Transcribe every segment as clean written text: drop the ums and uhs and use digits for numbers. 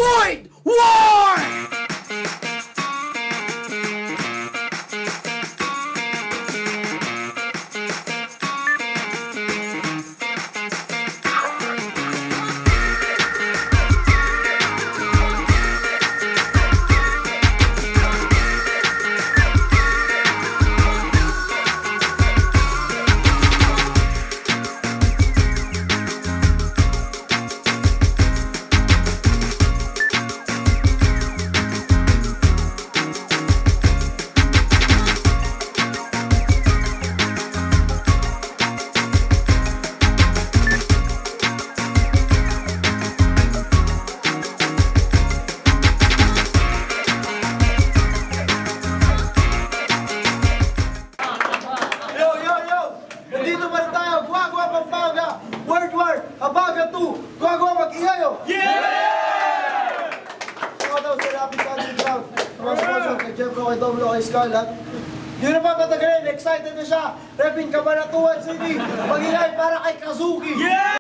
Void War! Habaga 2, gagawa mag-iyayo! Yeah! Ako daw sa Rapid Country Ground. Mga sponsor kay Jeffro, kay Domino, kay Scarlett. Hindi na pa patagalin, excited na siya. Repin Cabanatuan City, mag-ingay para kay Kazuki! Yeah!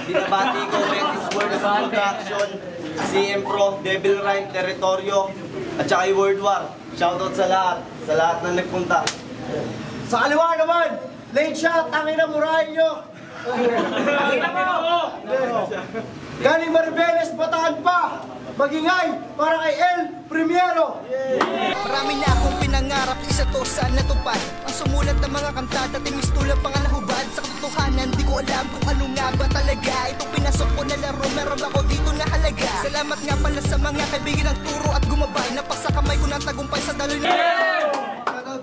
Binabati ko Metis World of Production, CM Pro, Devil Rhyme, Territoryo, at saka yung World War. Shoutout sa lahat na nagpunta. Sa kaliwa naman, late shot, tangin na murahin nyo! Tangin na mo! Galing Maribeles, Bataan pa! Magingay para kay El Primiero! Marami na akong pinangarap, isa to sana tupad. Ang sumulat ng mga kanta, dati mistula pa nga nahubad. Sa katotohanan, di ko alam kung ano nga ba talaga. Itong pinasok ko na laro, meron ako dito na halaga. Salamat nga pala sa mga kaibigan ng turo at gumabay. Napasa kamay ko ng tagumpay sa daloy na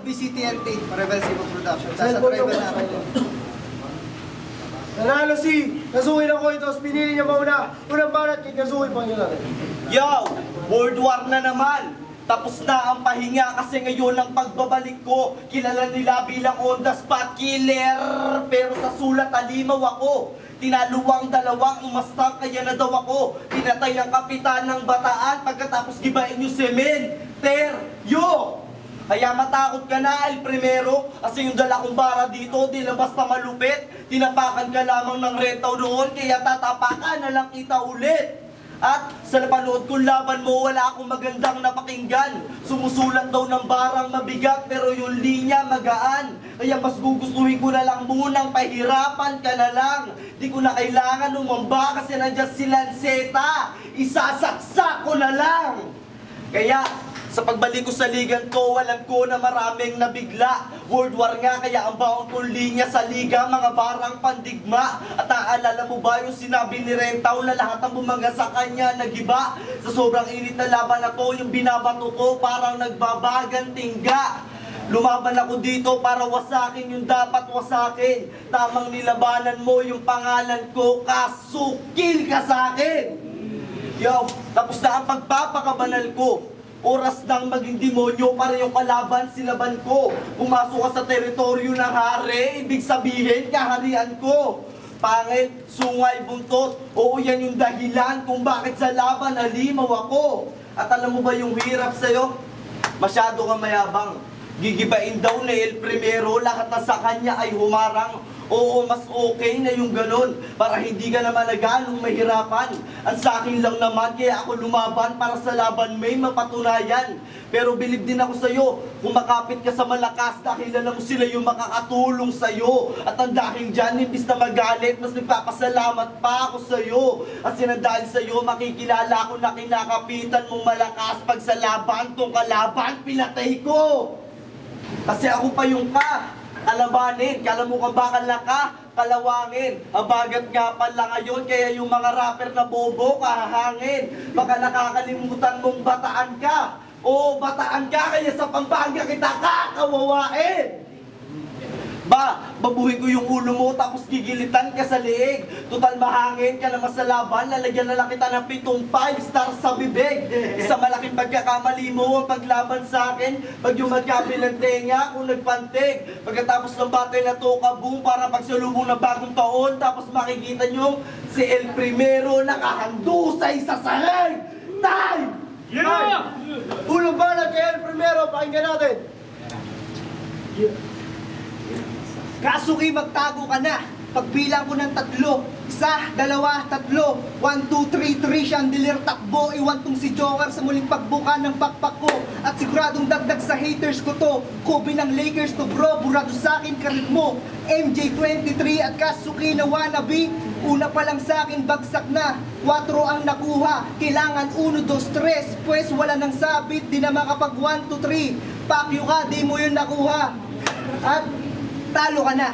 BCTNT, Rebel Civil Production. Sa Rebel na kayo. Nanalo si Kazuki ng Koitos, pinili niya mauna. Unang banat kay Kazuki, Panginoon. Yo! World War na naman! Tapos na ang pahinga kasi ngayon ang pagbabalik ko. Kilala nila bilang on the spot killer. Pero sa sulat alimaw ako. Tinaluwang dalawang umastang kaya na daw ako. Pinatay ang kapitan ng Bataan pagkatapos gibain yung sementeryo. Kaya matakot ka na, El Primero, kasi yung dala kong bara dito, di lang basta malupit. Tinapakan ka lamang ng retaw noon, kaya tatapakan na lang kita ulit. At sa napanood kong laban mo, wala akong magandang napakinggan. Sumusulat daw ng barang mabigat, pero yung linya magaan. Kaya mas gugustuhin ko na lang munang pahirapan ka na lang. Di ko na kailangan umamba kasi nandiyan si Lanceta. Isasaksak ko na lang. Kaya sa pagbalik ko sa ligan to, alam ko na maraming nabigla. World War nga, kaya ang baon kong linya sa liga, mga barang pandigma. At aalala mo ba yung sinabi ni Rentaw na lahat ng bumangga sa kanya nagiba? Sa sobrang init na laban na to, yung binabato ko parang nagbabagang tingga. Lumaban ako dito para wasakin yung dapat wasakin. Tamang nilabanan mo yung pangalan ko, kasukil ka sa akin. Yo, tapos na ang pagpapakabanal ko. Oras nang maging demonyo para yung kalaban silaban ko. Pumasok ka sa teritoryo ng hari, ibig sabihin kaharian ko. Pangit, sungay, buntot, oo yan yung dahilan kung bakit sa laban halimaw ako. At alam mo ba yung hirap sa'yo? Masyado kang mayabang. Gigibain daw ni El Primero, lahat na sa kanya ay humarang. Oo, mas okay na yung ganun para hindi ka naman na ganong mahirapan. Ang sa akin lang naman, kaya ako lumaban para sa laban may mapatunayan. Pero bilib din ako sa'yo, kung makapit ka sa malakas, dahil alam mo sila yung makakatulong sa'yo. At ang dahil dyan, imbis na magalit, mas nagpapasalamat pa ako sa'yo. Kasi na dahil sa'yo, makikilala ko na kinakapitan mong malakas pag sa laban, tong kalaban, pinatay ko. Kasi ako pa yung kalabanin, kala mo kang bakal na kalawangin. Ang bagat nga pala ngayon, kaya yung mga rapper na bobo, kahahangin. Baka nakakalimutan mong Bataan ka. Oo, Bataan ka, kaya sa Pampanga kita kakawawain. Babuhin ko yung ulo mo tapos gigilitan ka sa liig. Total mahangin ka naman sa laban, lalagyan na lang kita ng 7 5-star sa bibig. Sa malaking pagkakamali mo ang paglaban sa akin, pag yung magkabilang tenga kung nagpantig. Pagkatapos ng battle na to, kaboom, para pagsalubong ng bagong taon, tapos makikita nyo Si El Primero nakahandusay sa sangay! Time! Yeah! Unang banat kay El Primero, pakinggan natin. Kasuki, magtago ka na. Pagbilang ko ng 3, 1, 2, 3, 1, 2, 3, 3, chandelier takbo. Iwan tong si Joker sa muling pagbuka ng backpack ko. At siguradong dagdag sa haters ko to. Kobe ng Lakers to bro, burado sa akin karit mo. MJ23 at Kasuki na wannabe. Una pa lang sa akin bagsak na. 4 ang nakuha, kailangan 1, 2, 3. Pues wala nang sabit, di na makapag 1, 2, 3. Pakyo ka, di mo yun nakuha. At talo ka na.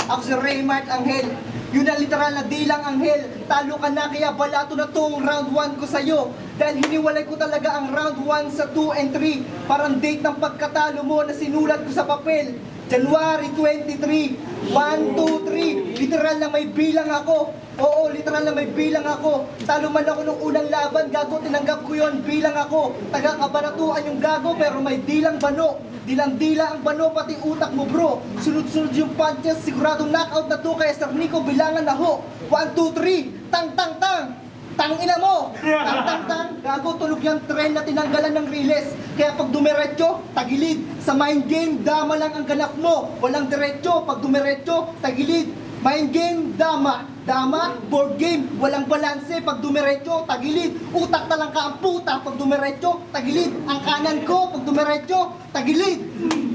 Ako si Raymart Angel. Yun ang literal na dilang anghel. Talo ka na, kaya balato na tong round 1 ko sa'yo. Dahil hiniwalay ko talaga ang round 1 sa 2 and 3. Parang date ng pagkatalo mo na sinulat ko sa papel. January 23, 1, 2, 3. Literal na may bilang ako. Oo, literal na may bilang ako. Talo man ako nung unang laban, gago, tinanggap ko yon bilang ako. Taga-kabanatuan yung gago, pero may dilang bano. Dilang-dila ang bano, pati utak mo bro. Sunod-sunod yung punches, siguradong knockout na to. Kaya Sir Nico, bilangan na ho. 1, 2, 3, tang, tang, tang. Tang ina mo! Tang, tang, tang. Gago, tulog yung trend na tinanggalan ng riles. Kaya pag dumiretso, tagilid. Sa mind game, dama lang ang ganap mo. Walang diretso, pag dumiretso, tagilid. Mind game, dama. Dama, board game, walang balanse. Pag dumiretso, tagilid. Utak na lang ka ang puta. Pag dumiretso, tagilid. Ang kanan ko, pag dumiretso, tagilid.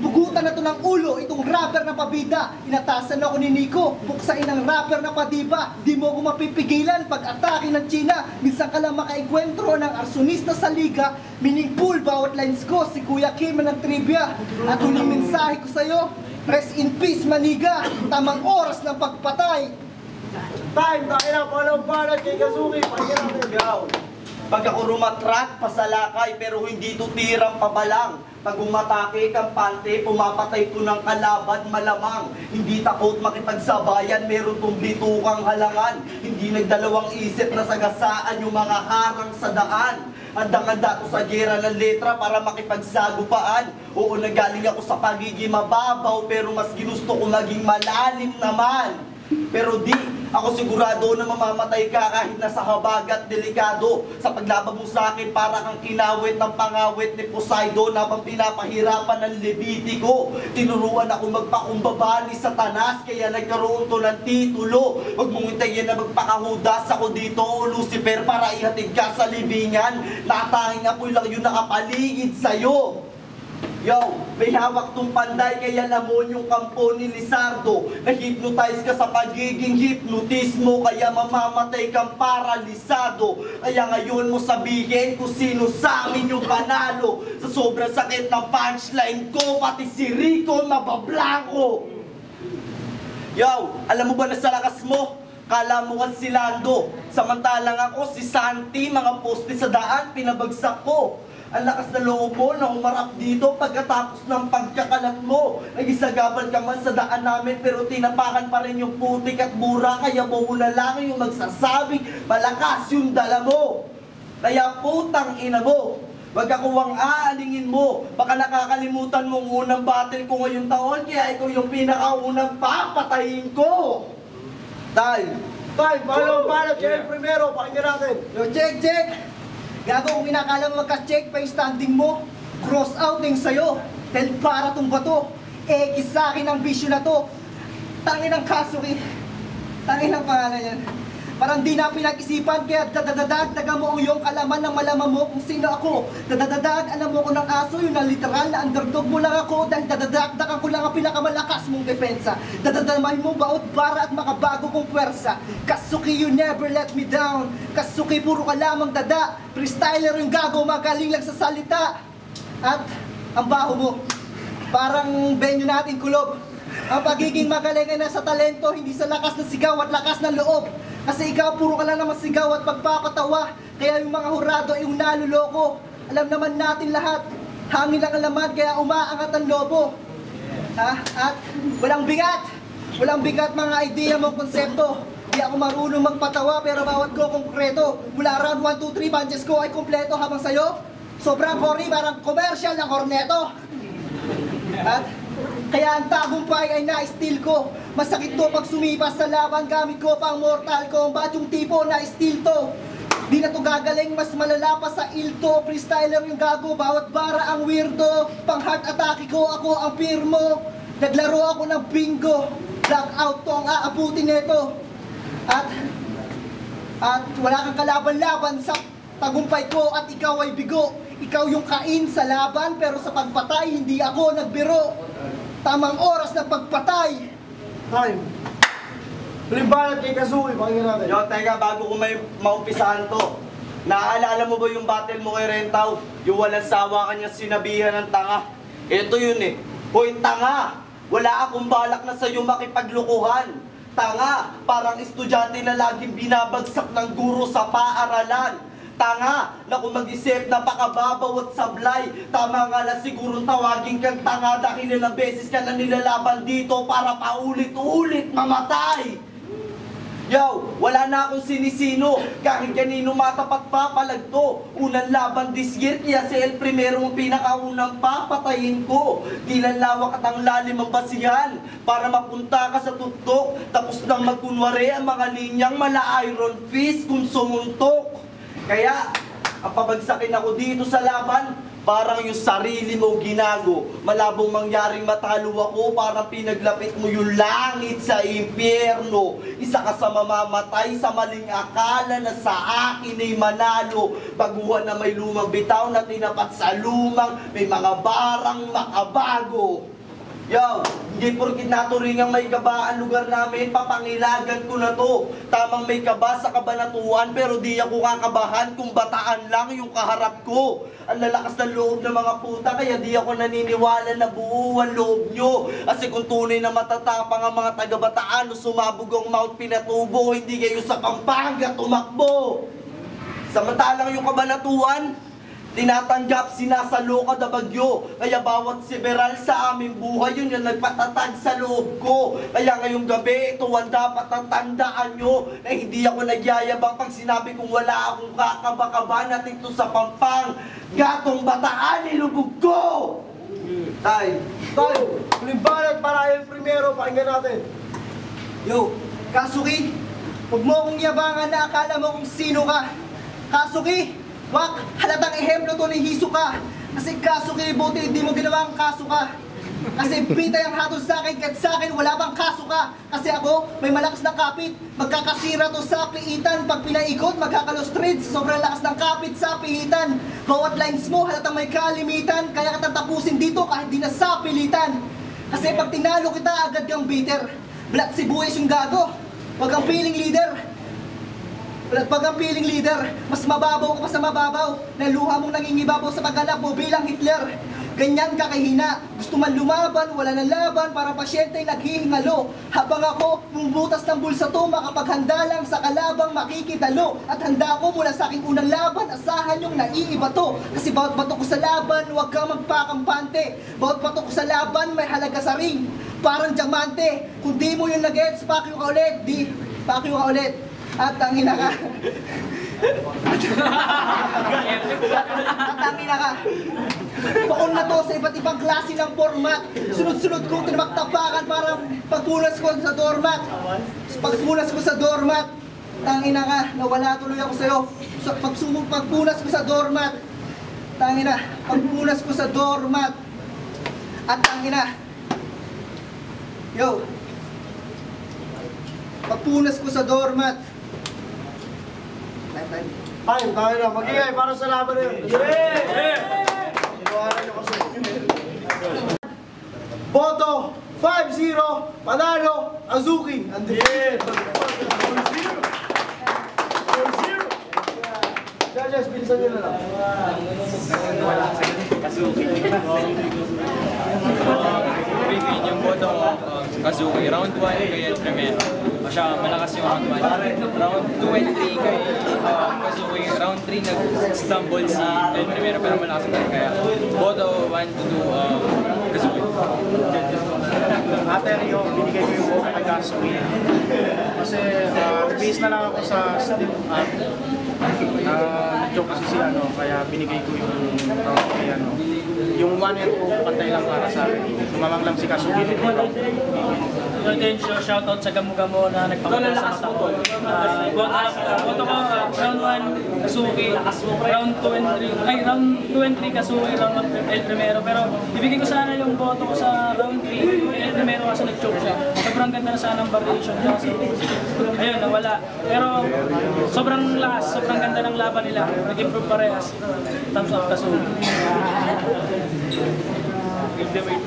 Pugutan na to ng ulo, itong rapper na pabida. Inatasan ako ni Nico, buksain ang rapper na padiba. Di mo ko mapipigilan pag atake ng China. Minsan ka lang makaenkwentro ng arsonista sa liga. Meaningful bawat lines ko, si Kuya Kim ng trivia. At huling mensahe ko sa'yo, rest in peace maniga. Tamang oras ng pagpatay. Time, tayo na, pangalawang banat kay Kasuki, pakinggan natin. Yaw. Pag ako rumatrak, pasalakay, pero hindi to tirang pabalang. Pag umatake, kampante, pumapatay to ng kalaban, malamang. Hindi takot makipagsabayan, meron tong bitukang halangan. Hindi nagdalawang isip na sagasaan yung mga harang sa daan. Handang-handa ko sa gera ng letra para makipagsagupaan. Oo, nagaling ako sa pagiging mababaw, pero mas ginusto ko maging malalim naman. Pero di, ako sigurado na mamamatay ka kahit nasa habagat delikado. Sa paglaban mo sa akin, para kang kinawit ng pangawit ni Poseidon habang pinapahirapan ng Levitico. Tinuruan ako magpakumbaba ni Satanas, kaya nagkaroon to ng titulo. Huwag mong hintayin na magpakahudas ako dito, o Lucifer, para ihatid ka sa libingan. Natanging apoy lang yun nakapaligid sa'yo. Yo, may hawak tong panday, kaya lamon yung kampo ni Lizardo. Na-hypnotize ka sa pagiging hypnotismo, kaya mamamatay kang paralisado. Kaya ngayon mo sabihin kung sino sa amin yung panalo. Sa sobrang sakit ng punchline ko, pati si Rico mabablanko. Yo, alam mo ba na sa lakas mo? Kala mo kasi si Lando. Samantalang ako, si Santi, mga poste sa daan, pinabagsak ko. Ang lakas na loob mo na umarap dito pagkatapos ng pagkakalat mo. Nagisagabal ka man sa daan namin, pero tinapakan pa rin yung putik at bura. Kaya mo na lang yung magsasabing malakas yung dala mo. Kaya putang ina mo, wag akuwang aalingin mo. Baka nakakalimutan mong unang battle ko ngayong taon, kaya ikaw yung pinakaunang papatayin ko. Time. Time, pangalawang banat kay El Primero, pakinggan natin. Yo, check, check! Gago, kung inakala mo magka-check pa yung standing mo, cross outing sa'yo. Dahil para tong bato, ekis sa akin ang bisyo na to. Tangin ang Kasuki. Tangin ang pangalan yan. Parang di na pinag-isipan, kaya dadadagdagan mo yung kalaman ng malaman mo kung sino ako. Dadadadag, alam mo ko ng aso, yun ang literal na underdog mo lang ako. Dahil dadadagdagan ko lang ang pinakamalakas mong depensa. Dadadamay mo baot bara at makabago kong pwersa. Kasuki, you never let me down. Kasuki, puro ka lamang dada. Freestyler yung gago, magaling lang sa salita. At ang baho mo, parang venue natin kulob. Ang pagiging magaling ay nasa talento, hindi sa lakas ng sigaw at lakas ng loob. Kasi ikaw, puro ka lang naman sigaw at pagpapatawa. Kaya yung mga hurado ay yung naluloko. Alam naman natin lahat, hangin lang ang laman, kaya umaangat ang lobo. At walang bigat mga idea mong konsepto. Di ako marunong magpatawa, pero bawat ko konkreto. Mula round 1, 2, 3, punches ko ay kompleto, habang sa'yo, sobrang corny, parang commercial ng Corneto. At Kaya ang tagumpay ay na-steal ko. Masakit to pag sumipas sa laban, gamit ko pang Mortal Kombat, yung tipo na steal to. Di na to gagaling, mas malala pa sa ilto. Freestyler yung gago, bawat bara ang weirdo. Pang heart attack ko, ako ang firmo. Naglaro ako ng bingo. Blackout to ang aabutin nito. At wala kang kalaban-laban sa tagumpay ko at ikaw ay bigo. Ikaw yung kain sa laban pero sa pagpatay hindi ako nagbiro. Tamang oras ng pagpatay. Time. Huling banat kay Kazuki, pakinggan natin. Yo, teka, bago ko may maumpisahan to. Naaalala mo ba yung battle mo kay Rentaw? Yung walang sawa kanya sinabihan ng tanga. Ito yun eh. Hoy, tanga! Wala akong balak na sa'yo makipaglukuhan. Tanga! Parang estudyante na laging binabagsak ng guro sa paaralan. Tanga na kung mag-isip napakababaw at sablay. Tama nga lang sigurong tawagin kang tanga dahil ilang beses ka na nilalaban dito para paulit-ulit mamatay. Yo, wala na akong sinisino, kahit kanino matapat papalagto. Unang laban this year, kaya si El Primero ang pinakaunang papatayin ko. Di lang lawak at ang lalim ang basihan para mapunta ka sa tuktok. Tapos nang magkunwari ang mga linyang mala iron fist kung sumuntok. Kaya, ang pabagsakin ako dito sa laban, parang yung sarili mo ginago. Malabong mangyaring matalo ako, parang pinaglapit mo yung langit sa impyerno. Isa ka sa mamamatay sa maling akala na sa akin ay manalo. Baguhan na may lumang bitaw na tinapat sa lumang, may mga barang makabago. Yo, hindi porkit naturingang may kaba ang lugar namin, papangilagan ko na to. Tamang may kaba sa kabanatuan, pero di ako kakabahan kung bataan lang yung kaharap ko. Ang lalakas ng loob ng mga puta, kaya di ako naniniwala na buo ang loob nyo. Kasi kung tunay na matatapang ang mga taga-Bataan, sumabog ang Mount Pinatubo, hindi kayo sa Pampanga tumakbo. Samantalang yung kabanatuan, tinatanggap, sinasalo ka na bagyo. Kaya bawat siberal sa aming buhay, yun yung nagpatatag sa loob ko. Kaya ngayong gabi, ito ang dapat tatandaan nyo na hindi ako nagyayabang pag sinabi kong wala akong kakaba-kaba na dito sa Pampang. Gatong Bataan, nilubog ko! Tay. Tay, huling banat para El Primero, pakinggan natin. Yo, Kazuki, huwag mo akong yabangan na akala mo kung sino ka. Kazuki, wak, halatang ehemplo to ni Hisoka. Kasi Kazuki, buti hindi mo ginawang kaso ka. Kasi pitay ang hatol sa akin, kahit sa akin wala bang kaso ka. Kasi ako, may malakas na kapit. Magkakasira to sa piitan. Pag pinaikot, magkakalos trades. Sobrang lakas ng kapit sa piitan. Bawat lines mo, halatang may kalimitan. Kaya ka tatapusin dito kahit di na sa pilitan. Kasi pag tinalo kita, agad kang bitter. Black sibuyas yung gago. Huwag kang feeling leader. Pag ang feeling leader, mas mababaw ka pa sa mababaw. Na luha mong nangingibabaw sa paghanap mo bilang Hitler. Ganyan ka kahina, gusto man lumaban, wala nang laban, para pasyente naghihingalo. Habang ako, bumubutas ng bulsa to, makapaghanda lang sa kalabang makikitalo. At handa ko mula sa aking unang laban, asahan yung naiiba to. Kasi bawat bato ko sa laban, huwag kang magpakampante. Bawat bato ko sa laban, may halaga sa ring. Parang diamante, kung di mo yung nag-gets, pakyo ka ulit, pakyo ka ulit. At tangina ka. At tangina ka. Baon na to sa iba't ibang klase ng format. Sunod-sunod kong tinamaktapakan para pagpunas ko sa doormat. Pagpunas ko sa doormat. Tangina ka, nawala tuloy ako sa'yo. Pagpunas ko sa doormat. Tangina, pagpunas ko sa doormat. At tangina. Yo. Pagpunas ko sa doormat. Time, tayo na. Mag-ingay para sa laban na yun. Inuwanan nyo kasi. Boto, 5-0, panalo, Azuki. Undefeated. 4-0. Judges, bilisan nyo na lang. Review yung boto ko, Kazuki. Round 1 kay El Primero. Siya malakas yung round 1. Round 20 kay Kazuki. Round 3 nag-stumble si El Primero pero malakas pa rin. Kaya boto 1 to 2 Kazuki. After yung binigay ko yung boto kay Kazuki. Kasi base na lang ako sa Steam app. Nag-joke kasi si ano, kaya binigay ko yung round kay ano. Yung 1 and 2, pantay lang para sa akin. Tumamang lang si Kasugi ng round. Yun din, shoutout sa Gamo-Gamo na nagpapala sa mata ko. Boto ko, round 1, Kasugi, round 2 and 3, ay round 2 and 3, Kasugi, round 1, El Primero. Pero ibigay ko sana yung boto ko sa round 3, El Primero kasi nag-choke siya. Sobrang ganda na sana ng variation niya. So, ayun, nawala. Pero sobrang lakas, sobrang ganda ng laban nila. Nag-improve parehas. Thumbs up, Kasugi. Give them it,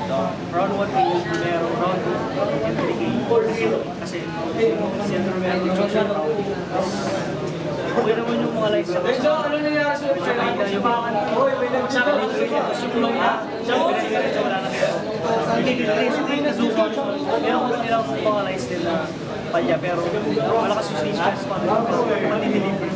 round 1 kay Romero, round 2 and 3 kay kasi si Romero yung siya okay naman yung mga likes sa So, ano nangyari sa Richard? yung sa akin yung tulong niya siya wala na kaya hindi na zoom meron ko nilang mga likes din na palya pero malakas yung stage pass pa pero pati-deliver